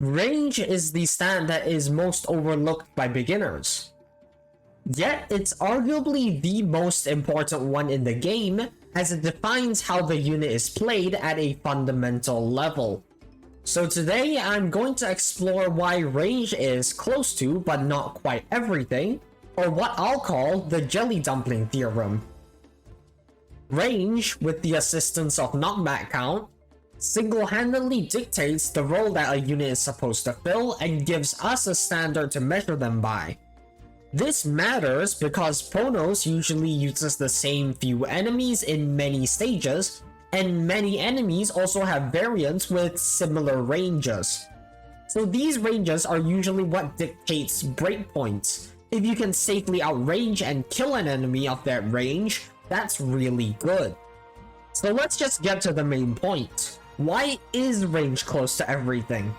Range is the stat that is most overlooked by beginners. Yet, it's arguably the most important one in the game, as it defines how the unit is played at a fundamental level. So today, I'm going to explore why range is close to, but not quite everything, or what I'll call the Jelly Dumpling Theorem. Range, with the assistance of knockback count, single-handedly dictates the role that a unit is supposed to fill and gives us a standard to measure them by. This matters because Pronos usually uses the same few enemies in many stages, and many enemies also have variants with similar ranges. So these ranges are usually what dictates breakpoints. If you can safely outrange and kill an enemy of that range, that's really good. So let's just get to the main point. Why is range close to everything?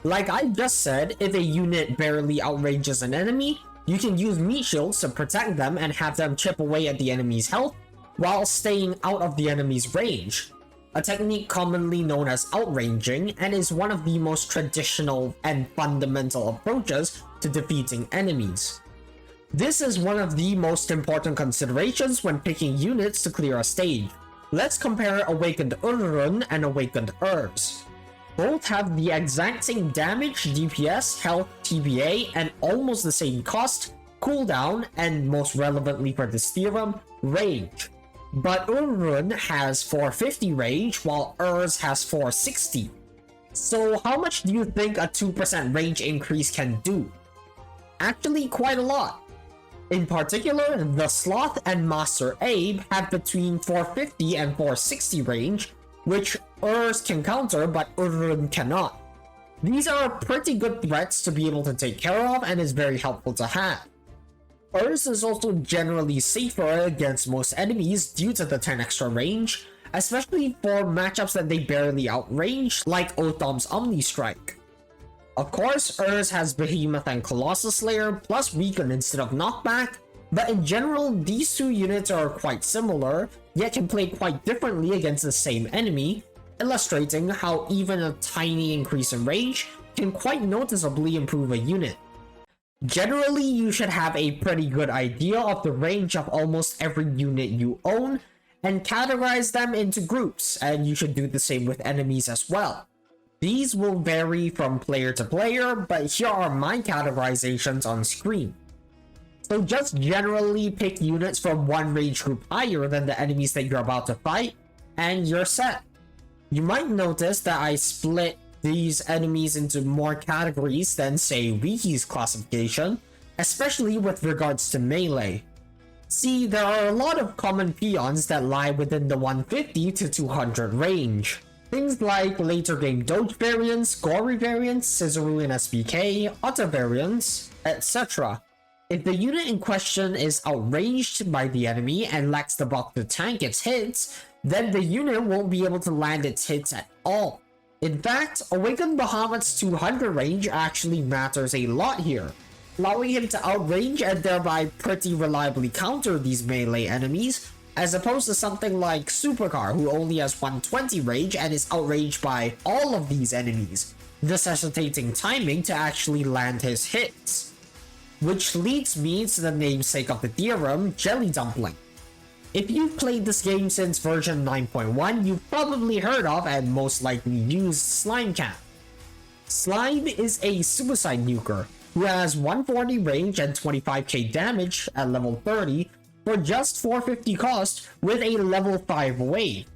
Like I just said, if a unit barely outranges an enemy, you can use Meatshields to protect them and have them chip away at the enemy's health while staying out of the enemy's range. A technique commonly known as outranging and is one of the most traditional and fundamental approaches to defeating enemies. This is one of the most important considerations when picking units to clear a stage. Let's compare Awakened Ururun and Awakened Urs. Both have the exact same damage, DPS, health, TBA, and almost the same cost, cooldown, and most relevantly for this theorem, range. But Ururun has 450 range, while Urs has 460. So how much do you think a 2% range increase can do? Actually, quite a lot. In particular, the Sloth and Master Abe have between 450 and 460 range, which Urs can counter but Ururun cannot. These are pretty good threats to be able to take care of and is very helpful to have. Urs is also generally safer against most enemies due to the 10 extra range, especially for matchups that they barely outrange, like Otham's Omnistrike. Of course, Urs has Behemoth and Colossus Slayer plus Weaken instead of Knockback, but in general, these two units are quite similar, yet can play quite differently against the same enemy, illustrating how even a tiny increase in range can quite noticeably improve a unit. Generally, you should have a pretty good idea of the range of almost every unit you own, and categorize them into groups, and you should do the same with enemies as well. These will vary from player to player, but here are my categorizations on screen. So just generally pick units from one range group higher than the enemies that you're about to fight, and you're set. You might notice that I split these enemies into more categories than, say, Wiki's classification, especially with regards to melee. See, there are a lot of common peons that lie within the 150 to 200 range. Things like later game Doge variants, Gory variants, Scissoroo SBK, Auto variants, etc. If the unit in question is outranged by the enemy and lacks the buff to tank its hits, then the unit won't be able to land its hits at all. In fact, Awakened Bahamut's 200 range actually matters a lot here, allowing him to outrange and thereby pretty reliably counter these melee enemies, as opposed to something like Supercar, who only has 120 range and is outranged by all of these enemies, necessitating timing to actually land his hits. Which leads me to the namesake of the theorem, Jelly Dumpling. If you've played this game since version 9.1, you've probably heard of and most likely used Slime Cat. Slime is a suicide nuker who has 140 range and 25k damage at level 30 for just 450 cost with a level 5 wave.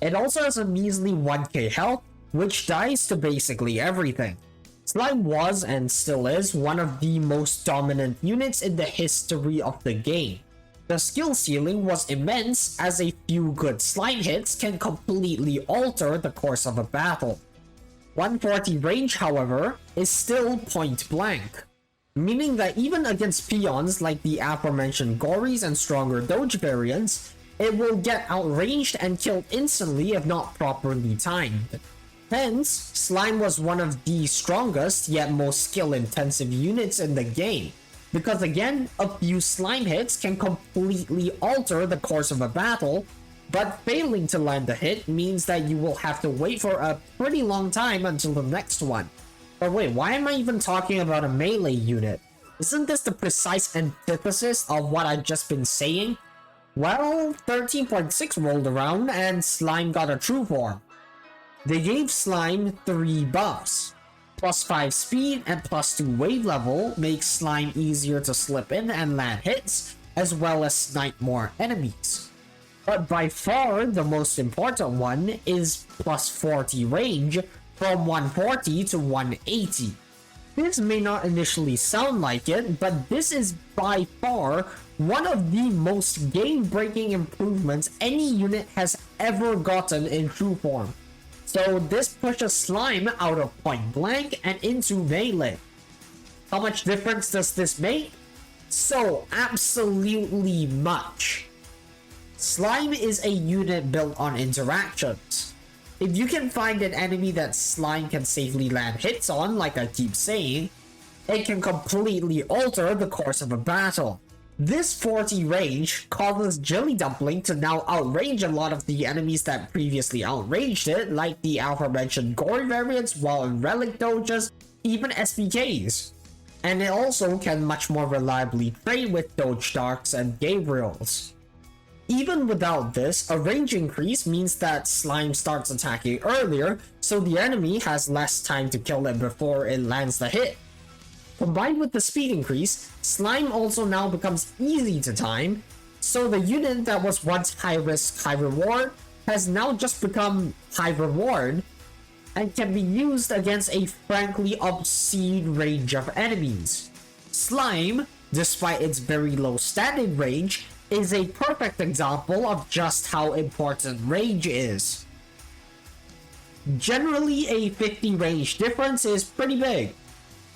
It also has a measly 1k health, which dies to basically everything. Slime was and still is one of the most dominant units in the history of the game. The skill ceiling was immense, as a few good slime hits can completely alter the course of a battle. 140 range, however, is still point blank, meaning that even against peons like the aforementioned Gories and stronger Doge variants, it will get outranged and killed instantly if not properly timed. Hence, Slime was one of the strongest yet most skill-intensive units in the game, because again, a few slime hits can completely alter the course of a battle, but failing to land a hit means that you will have to wait for a pretty long time until the next one. But wait, why am I even talking about a melee unit? Isn't this the precise antithesis of what I've just been saying? Well, 13.6 rolled around and Slime got a true form. They gave Slime 3 buffs. Plus 5 speed and plus 2 wave level makes Slime easier to slip in and land hits, as well as snipe more enemies. But by far the most important one is plus 40 range from 140 to 180. This may not initially sound like it, but this is by far one of the most game-breaking improvements any unit has ever gotten in true form. So this pushes Slime out of point blank and into melee. How much difference does this make? So absolutely much. Slime is a unit built on interactions. If you can find an enemy that Slime can safely land hits on, like I keep saying, it can completely alter the course of a battle. This 40 range causes Jelly Dumpling to now outrange a lot of the enemies that previously outranged it, like the aforementioned Gory variants, while in Relic Doges, even SPKs. And it also can much more reliably trade with Doge Darks and Gabriels. Even without this, a range increase means that Slime starts attacking earlier, so the enemy has less time to kill it before it lands the hit. Combined with the speed increase, Slime also now becomes easy to time, so the unit that was once high risk, high reward has now just become high reward and can be used against a frankly obscene range of enemies. Slime, despite its very low standing range, is a perfect example of just how important range is. Generally, a 50 range difference is pretty big.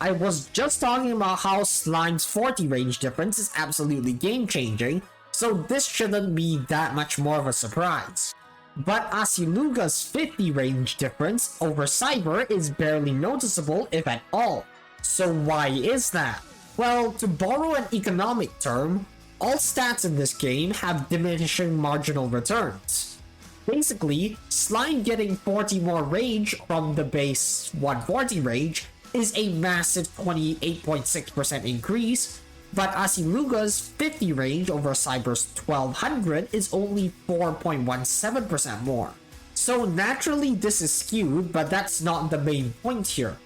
I was just talking about how Slime's 40 range difference is absolutely game-changing, so this shouldn't be that much more of a surprise. But Asiluga's 50 range difference over Cyber is barely noticeable, if at all. So why is that? Well, to borrow an economic term, all stats in this game have diminishing marginal returns. Basically, Slime getting 40 more range from the base 140 range is a massive 28.6% increase, but Asiluga's 50 range over Cyber's 1200 is only 4.17% more. So naturally this is skewed, but that's not the main point here.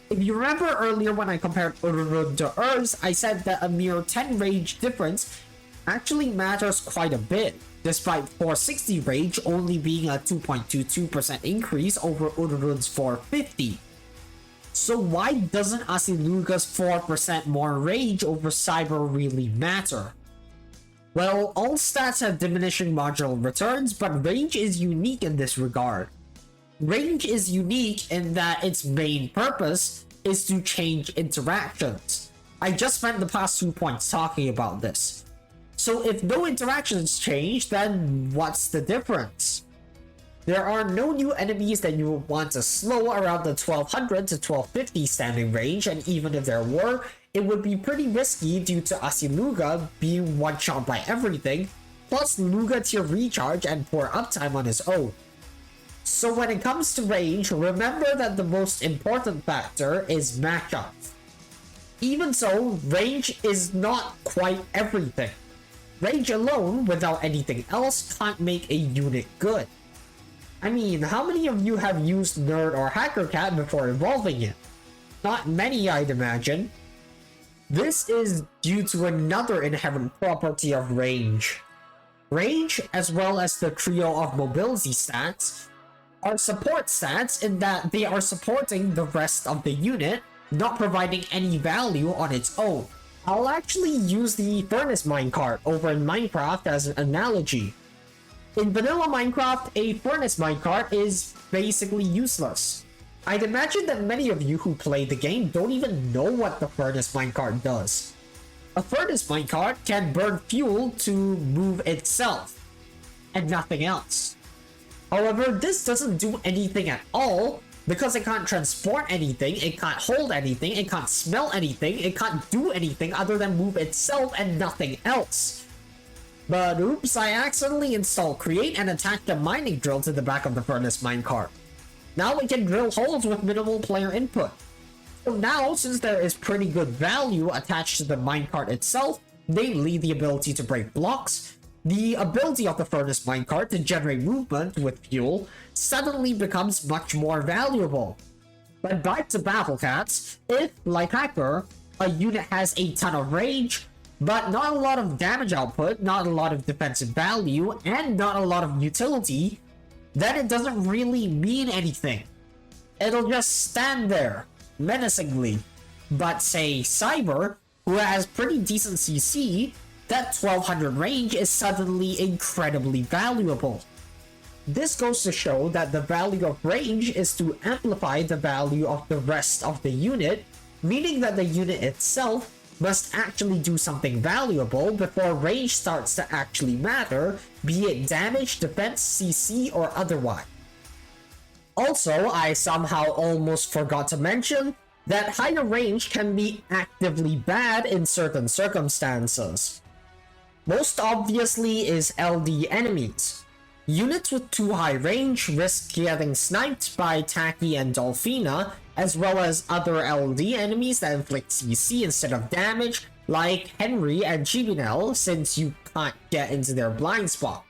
If you remember earlier when I compared Ururun to Urs, I said that a mere 10 range difference actually matters quite a bit, despite 460 range only being a 2.22% increase over Ururun's 450. So why doesn't Asiluga's 4% more range over Cyber really matter? Well, all stats have diminishing marginal returns, but range is unique in this regard. Range is unique in that its main purpose is to change interactions. I just spent the past 2 points talking about this. So if no interactions change, then what's the difference? There are no new enemies that you would want to slow around the 1200 to 1250 standing range, and even if there were, it would be pretty risky due to Asiluga being one-shot by everything, plus Luga tier recharge and poor uptime on his own. So when it comes to range, remember that the most important factor is matchup. Even so, range is not quite everything. Range alone, without anything else, can't make a unit good. I mean, how many of you have used Nerd or Hacker Cat before evolving it? Not many, I'd imagine. This is due to another inherent property of range. Range, as well as the trio of mobility stats, are support stats in that they are supporting the rest of the unit, not providing any value on its own. I'll actually use the Furnace minecart over in Minecraft as an analogy. In vanilla Minecraft, a Furnace minecart is basically useless. I'd imagine that many of you who play the game don't even know what the Furnace minecart does. A Furnace minecart can burn fuel to move itself, and nothing else. However, this doesn't do anything at all, because it can't transport anything, it can't hold anything, it can't smell anything, it can't do anything other than move itself and nothing else. But oops, I accidentally installed Create and attached a mining drill to the back of the Furnace minecart. Now we can drill holes with minimal player input. So now, since there is pretty good value attached to the minecart itself, namely the ability to break blocks, the ability of the furnace minecart to generate movement with fuel suddenly becomes much more valuable. But back to Battle Cats, if, like Hacker, a unit has a ton of range, but not a lot of damage output, not a lot of defensive value, and not a lot of utility, then it doesn't really mean anything. It'll just stand there, menacingly. But say Cyber, who has pretty decent CC, that 1200 range is suddenly incredibly valuable. This goes to show that the value of range is to amplify the value of the rest of the unit, meaning that the unit itself must actually do something valuable before range starts to actually matter, be it damage, defense, CC, or otherwise. Also, I somehow almost forgot to mention that higher range can be actively bad in certain circumstances. Most obviously is LD enemies. Units with too high range risk getting sniped by Taki and Dolphina, as well as other LD enemies that inflict CC instead of damage, like Henry and Chibinel, since you can't get into their blind spot.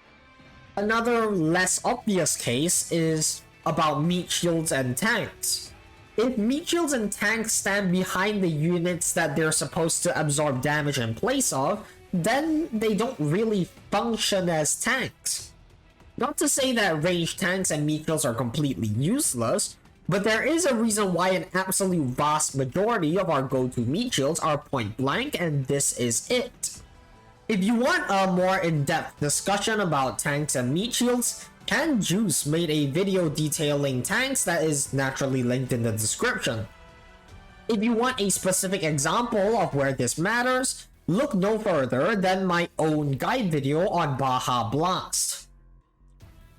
Another less obvious case is about Meatshields and tanks. If Meatshields and tanks stand behind the units that they're supposed to absorb damage in place of, then they don't really function as tanks. Not to say that ranged tanks and Meatshields are completely useless, but there is a reason why an absolute vast majority of our go-to Meatshields are point blank, and this is it. If you want a more in-depth discussion about tanks and Meatshields, Can Juice made a video detailing tanks that is naturally linked in the description. If you want a specific example of where this matters, look no further than my own guide video on Baja Blast.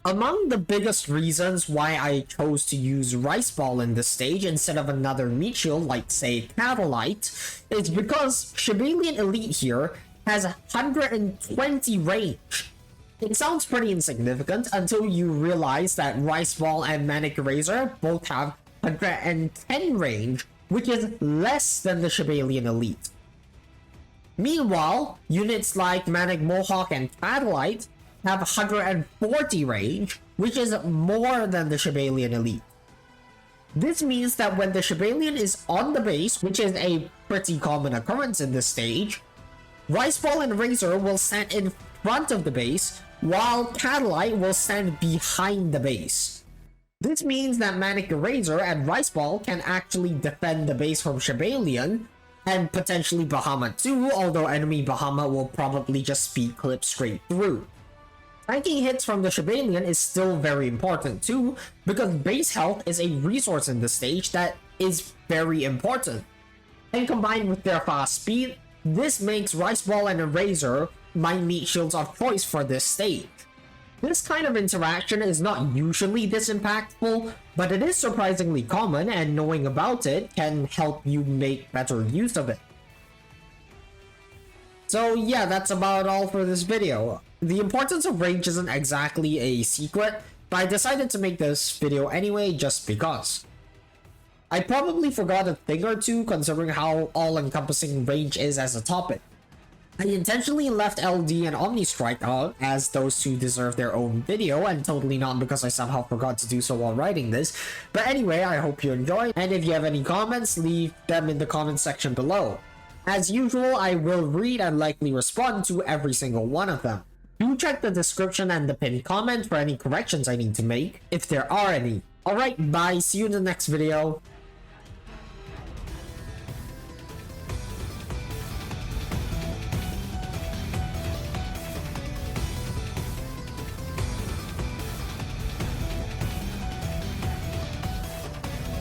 Among the biggest reasons why I chose to use Rice Ball in this stage instead of another Meatshield like say Catalyte is because Shibalian Elite here has 120 range. It sounds pretty insignificant until you realize that Rice Ball and Manic Eraser both have 110 range, which is less than the Shibalian Elite. Meanwhile, units like Manic Mohawk and Catalyte have 140 range, which is more than the Shibalian Elite. This means that when the Shibalian is on the base, which is a pretty common occurrence in this stage, Rice Ball and Razor will stand in front of the base, while Catalyte will stand behind the base. This means that Manic Eraser and Rice Ball can actually defend the base from Shibalian, and potentially Bahamut too, although enemy Bahamut will probably just speed clip straight through. Tanking hits from the Shibalian is still very important too, because base health is a resource in this stage that is very important. And combined with their fast speed, this makes Rice Ball and Eraser my Meatshields of choice for this stage. This kind of interaction is not usually this impactful, but it is surprisingly common, and knowing about it can help you make better use of it. So yeah, that's about all for this video. The importance of range isn't exactly a secret, but I decided to make this video anyway just because. I probably forgot a thing or two considering how all-encompassing range is as a topic. I intentionally left LD and Omnistrike out, as those two deserve their own video, and totally not because I somehow forgot to do so while writing this. But anyway, I hope you enjoyed, and if you have any comments, leave them in the comment section below. As usual, I will read and likely respond to every single one of them. Do check the description and the pinned comment for any corrections I need to make, if there are any. Alright, bye, see you in the next video.